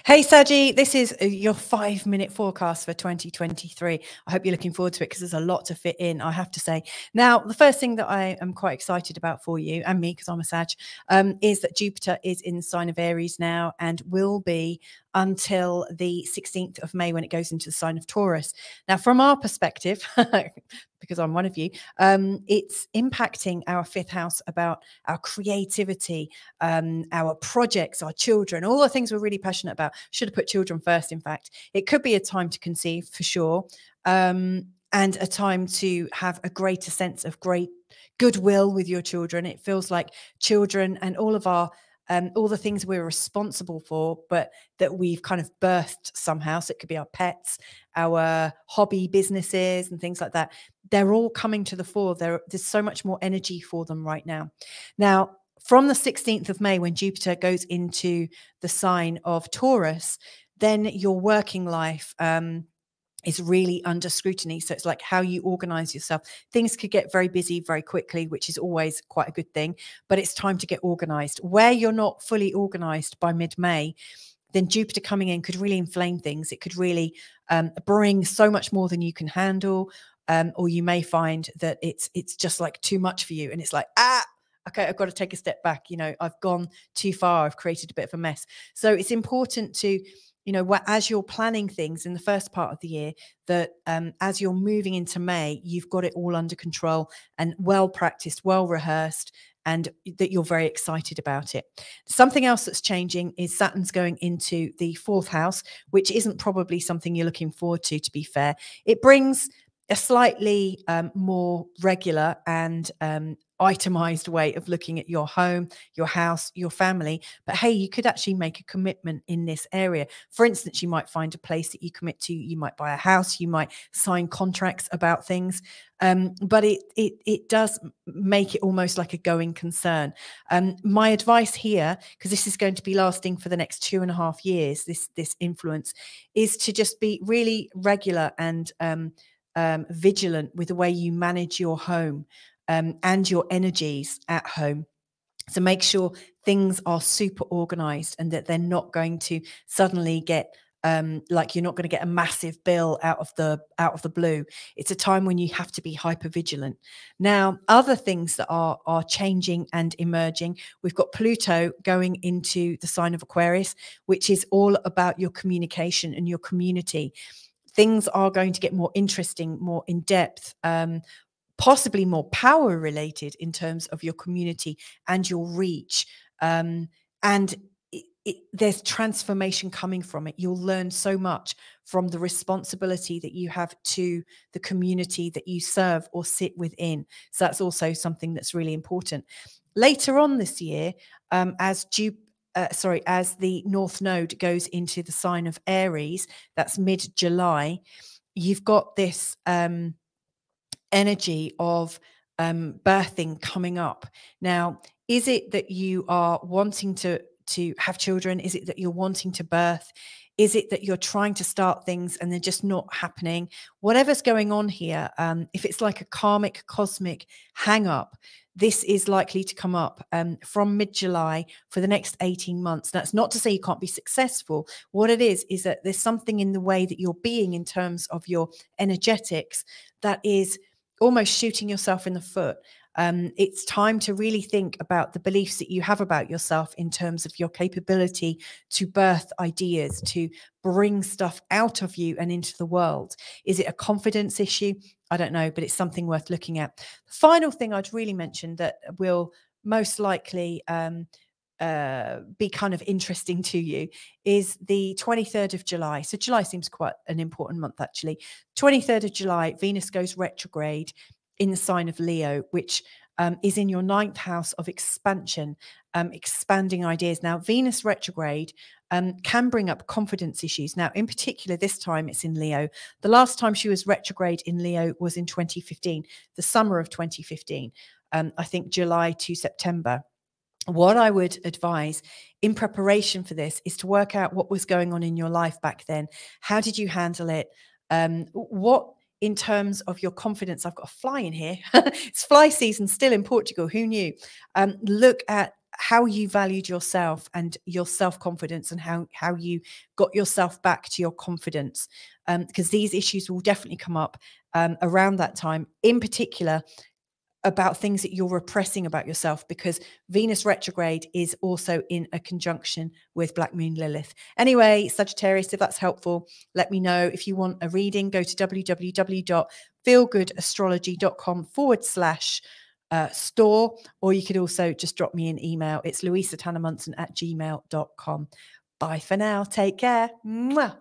Hey, Saggy, this is your 5-minute forecast for 2023. I hope you're looking forward to it because there's a lot to fit in, I have to say. Now, the first thing that I am quite excited about for you and me, because I'm a Sag, is that Jupiter is in the sign of Aries now and will be until the 16th of May when it goes into the sign of Taurus. Now, from our perspective, because I'm one of you, it's impacting our 5th house about our creativity, our projects, our children, all the things we're really passionate about. Should have put children first, in fact. It could be a time to conceive for sure, and a time to have a greater sense of great goodwill with your children. It feels like children and all of our all the things we're responsible for, but that we've kind of birthed somehow. So it could be our pets, our hobby businesses and things like that. They're all coming to the fore. There's so much more energy for them right now. Now, from the 16th of May, when Jupiter goes into the sign of Taurus, then your working life is really under scrutiny. So it's like how you organize yourself. Things could get very busy very quickly, which is always quite a good thing, but it's time to get organized. Where you're not fully organized by mid-May, then Jupiter coming in could really inflame things. It could really bring so much more than you can handle. Or you may find that it's just like too much for you. And it's like, okay, I've got to take a step back. You know, I've gone too far. I've created a bit of a mess. So it's important to, you know, as you're planning things in the first part of the year, that as you're moving into May, you've got it all under control and well practiced, well rehearsed, and that you're very excited about it. Something else that's changing is Saturn's going into the 4th house, which isn't probably something you're looking forward to be fair. It brings a slightly more regular and itemized way of looking at your home, your house, your family. But hey, you could actually make a commitment in this area. For instance, you might find a place that you commit to. You might buy a house. You might sign contracts about things. But it does make it almost like a going concern. My advice here, because this is going to be lasting for the next 2.5 years, this influence, is to just be really regular and vigilant with the way you manage your home and your energies at home. So make sure things are super organized and that they're not going to suddenly get like you're not going to get a massive bill out of the blue. It's a time when you have to be hyper vigilant. Now, other things that are changing and emerging, we've got Pluto going into the sign of Aquarius, which is all about your communication and your community. Things are going to get more interesting, more in depth, possibly more power related in terms of your community and your reach. And there's transformation coming from it. You'll learn so much from the responsibility that you have to the community that you serve or sit within. So that's also something that's really important. Later on this year, as the North Node goes into the sign of Aries, that's mid-July, you've got this energy of birthing coming up. Now, is it that you are wanting to have children? Is it that you're wanting to birth? Is it that you're trying to start things and they're just not happening? Whatever's going on here, if it's like a karmic, cosmic hang up, this is likely to come up from mid-July for the next 18 months. That's not to say you can't be successful. What it is that there's something in the way that you're being in terms of your energetics that is almost shooting yourself in the foot. It's time to really think about the beliefs that you have about yourself in terms of your capability to birth ideas, to bring stuff out of you and into the world. Is it a confidence issue? I don't know, but it's something worth looking at. The final thing I'd really mention that will most likely be kind of interesting to you is the 23rd of July. So July seems quite an important month, actually. 23rd of July, Venus goes retrograde in the sign of Leo, which is in your 9th house of expansion, expanding ideas. Now, Venus retrograde can bring up confidence issues. Now, in particular, this time it's in Leo. The last time she was retrograde in Leo was in 2015, the summer of 2015, I think July to September. What I would advise in preparation for this is to work out what was going on in your life back then. How did you handle it? What, in terms of your confidence, I've got a fly in here. It's fly season still in Portugal. Who knew? Look at how you valued yourself and your self-confidence, and how you got yourself back to your confidence. Because these issues will definitely come up around that time, in particular about things that you're repressing about yourself, because Venus retrograde is also in a conjunction with Black Moon Lilith. Anyway, Sagittarius, if that's helpful, let me know. If you want a reading, go to www.feelgoodastrology.com/store, or you could also just drop me an email. It's louisatannermunson@gmail.com. Bye for now. Take care. Mwah.